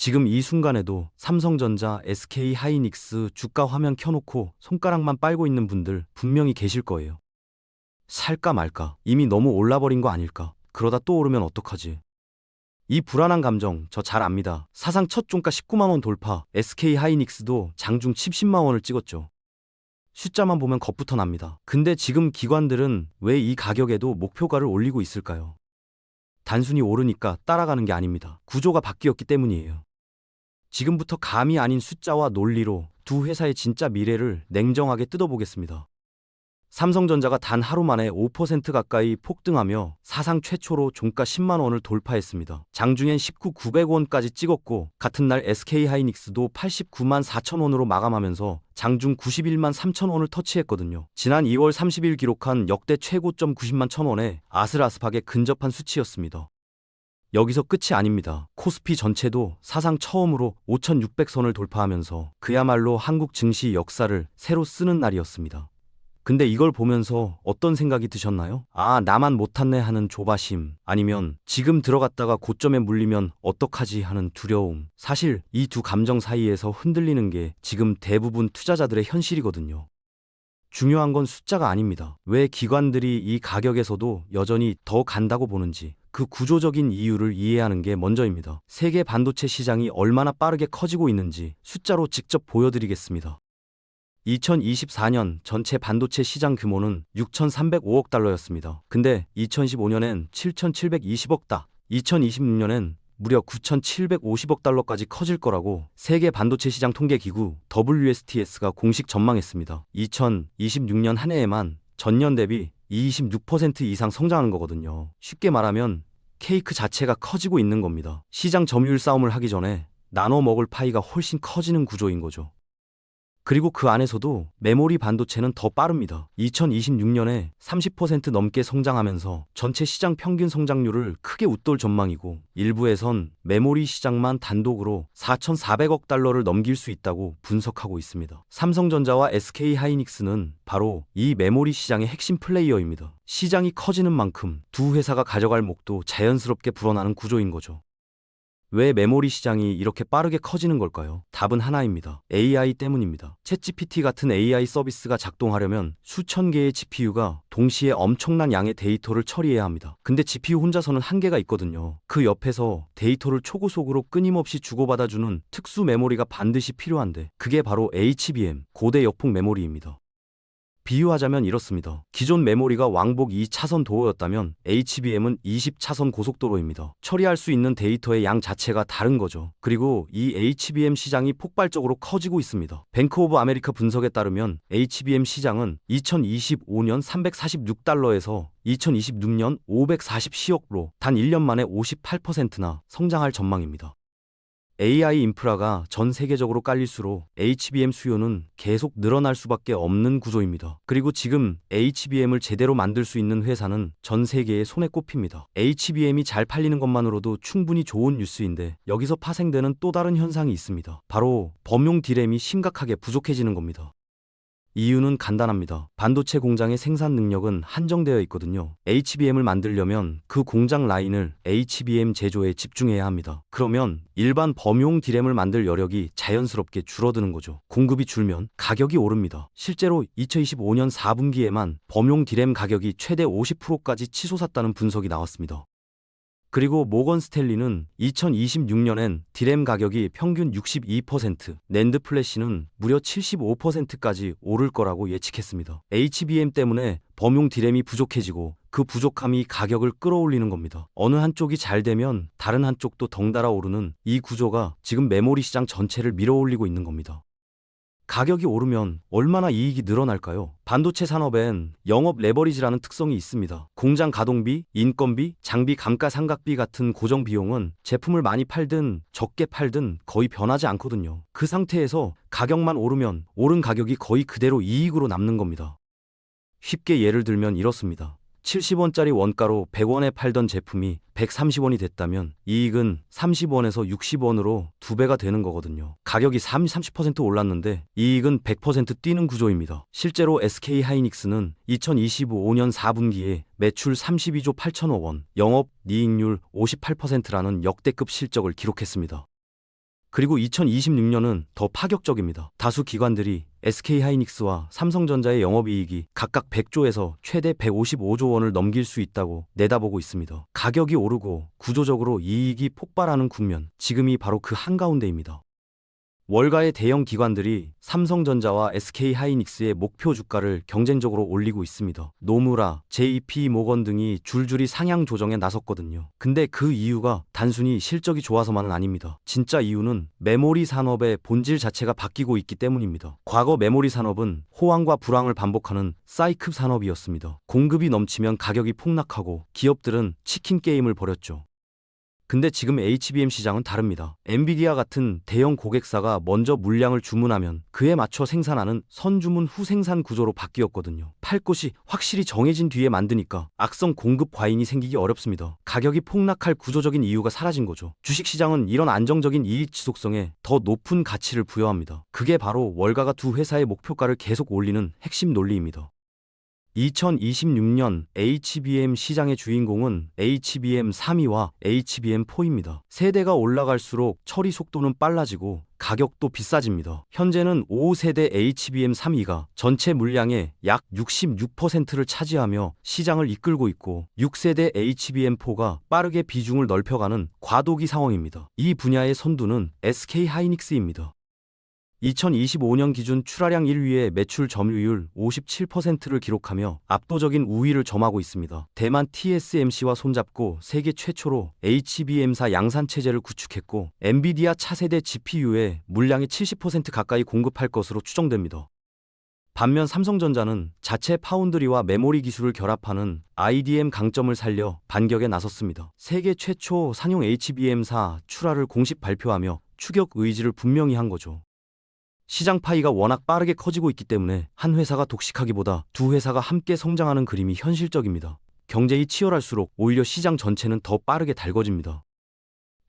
지금 이 순간에도 삼성전자, SK하이닉스 주가 화면 켜놓고 손가락만 빨고 있는 분들 분명히 계실 거예요. 살까 말까? 이미 너무 올라버린 거 아닐까? 그러다 또 오르면 어떡하지? 이 불안한 감정 저 잘 압니다. 사상 첫 종가 19만 원 돌파, SK하이닉스도 장중 70만 원을 찍었죠. 숫자만 보면 겁부터 납니다. 근데 지금 기관들은 왜 이 가격에도 목표가를 올리고 있을까요? 단순히 오르니까 따라가는 게 아닙니다. 구조가 바뀌었기 때문이에요. 지금부터 감이 아닌 숫자와 논리로 두 회사의 진짜 미래를 냉정하게 뜯어보겠습니다. 삼성전자가 단 하루 만에 5% 가까이 폭등하며 사상 최초로 종가 10만 원을 돌파했습니다. 장중엔 19,900원까지 찍었고 같은 날 SK하이닉스도 89만 4천 원으로 마감하면서 장중 91만 3천 원을 터치했거든요. 지난 2월 30일 기록한 역대 최고점 90만 1천 원에 아슬아슬하게 근접한 수치였습니다. 여기서 끝이 아닙니다. 코스피 전체도 사상 처음으로 5,600선을 돌파하면서 그야말로 한국 증시 역사를 새로 쓰는 날이었습니다. 근데 이걸 보면서 어떤 생각이 드셨나요? 아, 나만 못 탔네 하는 조바심, 아니면 지금 들어갔다가 고점에 물리면 어떡하지 하는 두려움. 사실 이 두 감정 사이에서 흔들리는 게 지금 대부분 투자자들의 현실이거든요. 중요한 건 숫자가 아닙니다. 왜 기관들이 이 가격에서도 여전히 더 간다고 보는지, 그 구조적인 이유를 이해하는 게 먼저입니다. 세계 반도체 시장이 얼마나 빠르게 커지고 있는지 숫자로 직접 보여드리겠습니다. 2024년 전체 반도체 시장 규모는 6,305억 달러였습니다. 근데 2015년엔 7,720억 다, 2026년엔 무려 9,750억 달러까지 커질 거라고 세계 반도체 시장 통계기구 WSTS가 공식 전망했습니다. 2026년 한 해에만 전년 대비 26% 이상 성장하는 거거든요. 쉽게 말하면 케이크 자체가 커지고 있는 겁니다. 시장 점유율 싸움을 하기 전에 나눠 먹을 파이가 훨씬 커지는 구조인 거죠. 그리고 그 안에서도 메모리 반도체는 더 빠릅니다. 2026년에 30% 넘게 성장하면서 전체 시장 평균 성장률을 크게 웃돌 전망이고, 일부에선 메모리 시장만 단독으로 4,400억 달러를 넘길 수 있다고 분석하고 있습니다. 삼성전자와 SK하이닉스는 바로 이 메모리 시장의 핵심 플레이어입니다. 시장이 커지는 만큼 두 회사가 가져갈 몫도 자연스럽게 불어나는 구조인 거죠. 왜 메모리 시장이 이렇게 빠르게 커지는 걸까요? 답은 하나입니다. AI 때문입니다. 챗GPT 같은 AI 서비스가 작동하려면 수천 개의 GPU가 동시에 엄청난 양의 데이터를 처리해야 합니다. 근데 GPU 혼자서는 한계가 있거든요. 그 옆에서 데이터를 초고속으로 끊임없이 주고받아주는 특수 메모리가 반드시 필요한데, 그게 바로 HBM, 고대 역폭 메모리입니다. 비유하자면 이렇습니다. 기존 메모리가 왕복 2차선 도로였다면 HBM은 20차선 고속도로입니다. 처리할 수 있는 데이터의 양 자체가 다른 거죠. 그리고 이 HBM 시장이 폭발적으로 커지고 있습니다. 뱅크 오브 아메리카 분석에 따르면 HBM 시장은 2025년 346달러에서 2026년 540시억으로 단 1년 만에 58%나 성장할 전망입니다. AI 인프라가 전 세계적으로 깔릴수록 HBM 수요는 계속 늘어날 수밖에 없는 구조입니다. 그리고 지금 HBM을 제대로 만들 수 있는 회사는 전 세계에 손에 꼽힙니다. HBM이 잘 팔리는 것만으로도 충분히 좋은 뉴스인데, 여기서 파생되는 또 다른 현상이 있습니다. 바로 범용 D램이 심각하게 부족해지는 겁니다. 이유는 간단합니다. 반도체 공장의 생산 능력은 한정되어 있거든요. HBM을 만들려면 그 공장 라인을 HBM 제조에 집중해야 합니다. 그러면 일반 범용 D램을 만들 여력이 자연스럽게 줄어드는 거죠. 공급이 줄면 가격이 오릅니다. 실제로 2025년 4분기에만 범용 D램 가격이 최대 50%까지 치솟았다는 분석이 나왔습니다. 그리고 모건 스탠리는 2026년엔 D램 가격이 평균 62%, 낸드 플래시는 무려 75%까지 오를 거라고 예측했습니다. HBM 때문에 범용 D램이 부족해지고 그 부족함이 가격을 끌어올리는 겁니다. 어느 한쪽이 잘 되면 다른 한쪽도 덩달아 오르는 이 구조가 지금 메모리 시장 전체를 밀어올리고 있는 겁니다. 가격이 오르면 얼마나 이익이 늘어날까요? 반도체 산업엔 영업 레버리지라는 특성이 있습니다. 공장 가동비, 인건비, 장비 감가상각비 같은 고정 비용은 제품을 많이 팔든 적게 팔든 거의 변하지 않거든요. 그 상태에서 가격만 오르면 오른 가격이 거의 그대로 이익으로 남는 겁니다. 쉽게 예를 들면 이렇습니다. 70원짜리 원가로 100원에 팔던 제품이 130원이 됐다면 이익은 30원에서 60원으로 2배가 되는 거거든요. 가격이 30% 올랐는데 이익은 100% 뛰는 구조입니다. 실제로 SK하이닉스는 2025년 4분기에 매출 32조 8천억 원, 영업 이익률 58%라는 역대급 실적을 기록했습니다. 그리고 2026년은 더 파격적입니다. 다수 기관들이 SK하이닉스와 삼성전자의 영업이익이 각각 100조에서 최대 155조 원을 넘길 수 있다고 내다보고 있습니다. 가격이 오르고 구조적으로 이익이 폭발하는 국면, 지금이 바로 그 한가운데입니다. 월가의 대형 기관들이 삼성전자와 SK하이닉스의 목표 주가를 경쟁적으로 올리고 있습니다. 노무라, JP모건 등이 줄줄이 상향 조정에 나섰거든요. 근데 그 이유가 단순히 실적이 좋아서만은 아닙니다. 진짜 이유는 메모리 산업의 본질 자체가 바뀌고 있기 때문입니다. 과거 메모리 산업은 호황과 불황을 반복하는 사이클 산업이었습니다. 공급이 넘치면 가격이 폭락하고 기업들은 치킨 게임을 벌였죠. 근데 지금 HBM 시장은 다릅니다. 엔비디아 같은 대형 고객사가 먼저 물량을 주문하면 그에 맞춰 생산하는 선주문 후생산 구조로 바뀌었거든요. 팔 곳이 확실히 정해진 뒤에 만드니까 악성 공급 과잉이 생기기 어렵습니다. 가격이 폭락할 구조적인 이유가 사라진 거죠. 주식시장은 이런 안정적인 이익 지속성에 더 높은 가치를 부여합니다. 그게 바로 월가가 두 회사의 목표가를 계속 올리는 핵심 논리입니다. 2026년 HBM 시장의 주인공은 HBM3E와 HBM4입니다. 세대가 올라갈수록 처리 속도는 빨라지고 가격도 비싸집니다. 현재는 5세대 HBM3E가 전체 물량의 약 66%를 차지하며 시장을 이끌고 있고 6세대 HBM4가 빠르게 비중을 넓혀가는 과도기 상황입니다. 이 분야의 선두는 SK하이닉스입니다. 2025년 기준 출하량 1위의 매출 점유율 57%를 기록하며 압도적인 우위를 점하고 있습니다. 대만 TSMC와 손잡고 세계 최초로 HBM4 양산체제를 구축했고 엔비디아 차세대 GPU의 물량의 70% 가까이 공급할 것으로 추정됩니다. 반면 삼성전자는 자체 파운드리와 메모리 기술을 결합하는 IDM 강점을 살려 반격에 나섰습니다. 세계 최초 상용 HBM4 출하를 공식 발표하며 추격 의지를 분명히 한 거죠. 시장 파이가 워낙 빠르게 커지고 있기 때문에 한 회사가 독식하기보다 두 회사가 함께 성장하는 그림이 현실적입니다. 경쟁이 치열할수록 오히려 시장 전체는 더 빠르게 달궈집니다.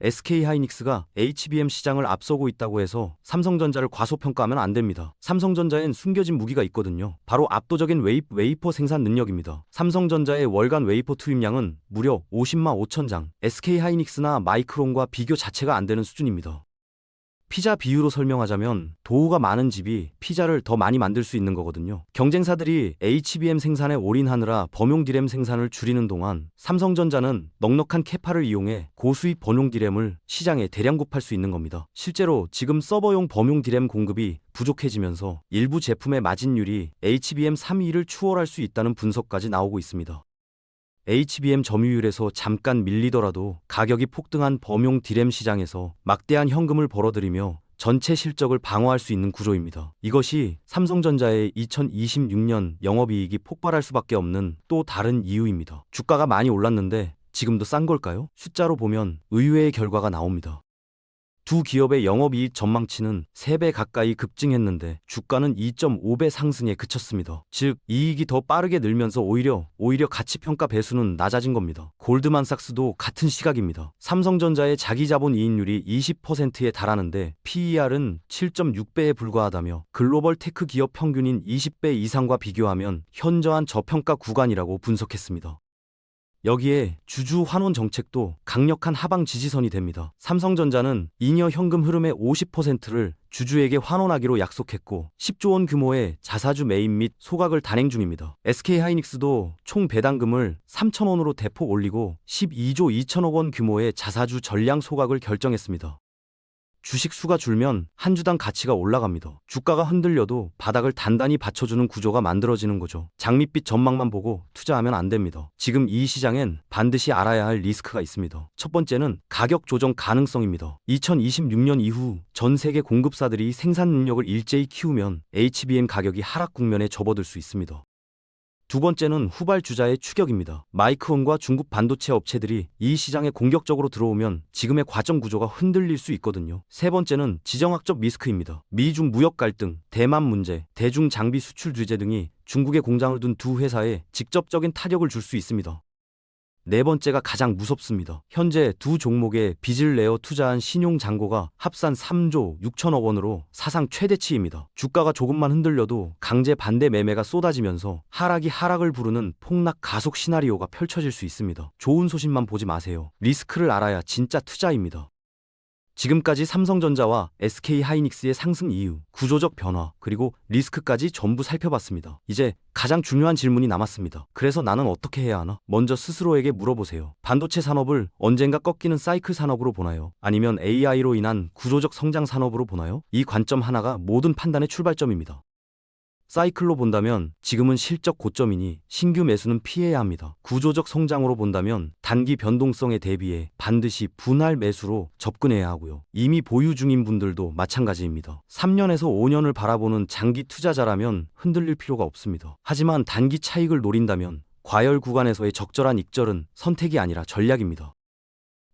SK하이닉스가 HBM 시장을 앞서고 있다고 해서 삼성전자를 과소평가하면 안 됩니다. 삼성전자엔 숨겨진 무기가 있거든요. 바로 압도적인 웨이퍼 생산 능력입니다. 삼성전자의 월간 웨이퍼 투입량은 무려 50만 5천 장, SK하이닉스나 마이크론과 비교 자체가 안 되는 수준입니다. 피자 비유로 설명하자면 도우가 많은 집이 피자를 더 많이 만들 수 있는 거거든요. 경쟁사들이 HBM 생산에 올인하느라 범용 디램 생산을 줄이는 동안 삼성전자는 넉넉한 캐파를 이용해 고수입 범용 디램을 시장에 대량 구입할 수 있는 겁니다. 실제로 지금 서버용 범용 디램 공급이 부족해지면서 일부 제품의 마진율이 HBM3E를 추월할 수 있다는 분석까지 나오고 있습니다. HBM 점유율에서 잠깐 밀리더라도 가격이 폭등한 범용 디램 시장에서 막대한 현금을 벌어들이며 전체 실적을 방어할 수 있는 구조입니다. 이것이 삼성전자의 2026년 영업이익이 폭발할 수밖에 없는 또 다른 이유입니다. 주가가 많이 올랐는데 지금도 싼 걸까요? 숫자로 보면 의외의 결과가 나옵니다. 두 기업의 영업이익 전망치는 3배 가까이 급증했는데 주가는 2.5배 상승에 그쳤습니다. 즉 이익이 더 빠르게 늘면서 오히려 가치평가 배수는 낮아진 겁니다. 골드만삭스도 같은 시각입니다. 삼성전자의 자기자본 이익률이 20%에 달하는데 PER은 7.6배에 불과하다며 글로벌 테크 기업 평균인 20배 이상과 비교하면 현저한 저평가 구간이라고 분석했습니다. 여기에 주주 환원 정책도 강력한 하방 지지선이 됩니다. 삼성전자는 잉여 현금 흐름의 50%를 주주에게 환원하기로 약속했고 10조 원 규모의 자사주 매입 및 소각을 단행 중입니다. SK하이닉스도 총 배당금을 3,000원으로 대폭 올리고 12조 2천억 원 규모의 자사주 전량 소각을 결정했습니다. 주식 수가 줄면 한 주당 가치가 올라갑니다. 주가가 흔들려도 바닥을 단단히 받쳐주는 구조가 만들어지는 거죠. 장밋빛 전망만 보고 투자하면 안 됩니다. 지금 이 시장엔 반드시 알아야 할 리스크가 있습니다. 첫 번째는 가격 조정 가능성입니다. 2026년 이후 전 세계 공급사들이 생산 능력을 일제히 키우면 HBM 가격이 하락 국면에 접어들 수 있습니다. 두 번째는 후발주자의 추격입니다. 마이크론과 중국 반도체 업체들이 이 시장에 공격적으로 들어오면 지금의 과정 구조가 흔들릴 수 있거든요. 세 번째는 지정학적 리스크입니다. 미중 무역 갈등, 대만 문제, 대중 장비 수출 규제 등이 중국에 공장을 둔 두 회사에 직접적인 타격을 줄 수 있습니다. 네 번째가 가장 무섭습니다. 현재 두 종목에 빚을 내어 투자한 신용 잔고가 합산 3조 6천억 원으로 사상 최대치입니다. 주가가 조금만 흔들려도 강제 반대 매매가 쏟아지면서 하락이 하락을 부르는 폭락 가속 시나리오가 펼쳐질 수 있습니다. 좋은 소식만 보지 마세요. 리스크를 알아야 진짜 투자입니다. 지금까지 삼성전자와 SK하이닉스의 상승 이유, 구조적 변화, 그리고 리스크까지 전부 살펴봤습니다. 이제 가장 중요한 질문이 남았습니다. 그래서 나는 어떻게 해야 하나? 먼저 스스로에게 물어보세요. 반도체 산업을 언젠가 꺾이는 사이클 산업으로 보나요? 아니면 AI로 인한 구조적 성장 산업으로 보나요? 이 관점 하나가 모든 판단의 출발점입니다. 사이클로 본다면 지금은 실적 고점이니 신규 매수는 피해야 합니다. 구조적 성장으로 본다면 단기 변동성에 대비해 반드시 분할 매수로 접근해야 하고요. 이미 보유 중인 분들도 마찬가지입니다. 3년에서 5년을 바라보는 장기 투자자라면 흔들릴 필요가 없습니다. 하지만 단기 차익을 노린다면 과열 구간에서의 적절한 익절은 선택이 아니라 전략입니다.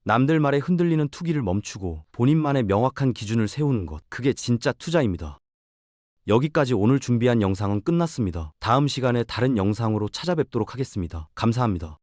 남들 말에 흔들리는 투기를 멈추고 본인만의 명확한 기준을 세우는 것, 그게 진짜 투자입니다. 여기까지 오늘 준비한 영상은 끝났습니다. 다음 시간에 다른 영상으로 찾아뵙도록 하겠습니다. 감사합니다.